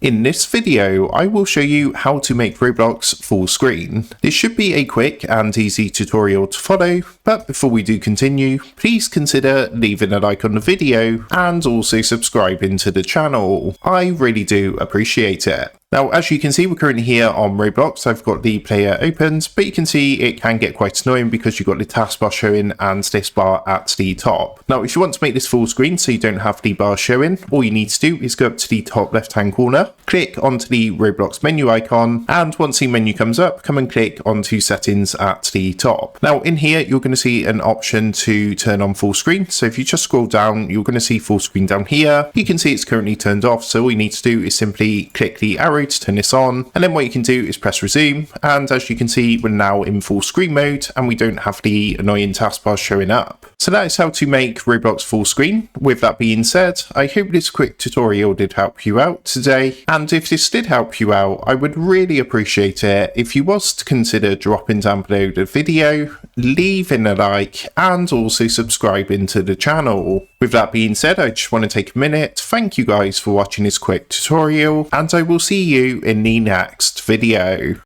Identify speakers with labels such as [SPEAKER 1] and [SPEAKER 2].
[SPEAKER 1] In this video, I will show you how to make Roblox full screen. This should be a quick and easy tutorial to follow, but before we do continue, please consider leaving a like on the video and also subscribing to the channel. I really do appreciate it. Now, as you can see, we're currently here on Roblox. I've got the player opened, but you can see it can get quite annoying because you've got the taskbar showing and this bar at the top. Now, if you want to make this full screen so you don't have the bar showing, all you need to do is go up to the top left-hand corner, click onto the Roblox menu icon, and once the menu comes up, come and click onto settings at the top. Now, in here, you're going to see an option to turn on full screen. So if you just scroll down, you're going to see full screen down here. You can see it's currently turned off. So all you need to do is simply click the arrow to turn this on, and then what you can do is press resume, and as you can see, we're now in full screen mode and we don't have the annoying taskbar showing up. So that is how to make Roblox full screen. With that being said, I hope this quick tutorial did help you out today, and if this did help you out, I would really appreciate it if you was to consider dropping down below the video, leaving a like, and also subscribing to the channel. With that being said, I just want to take a minute to thank you guys for watching this quick tutorial, and I will see you in the next video.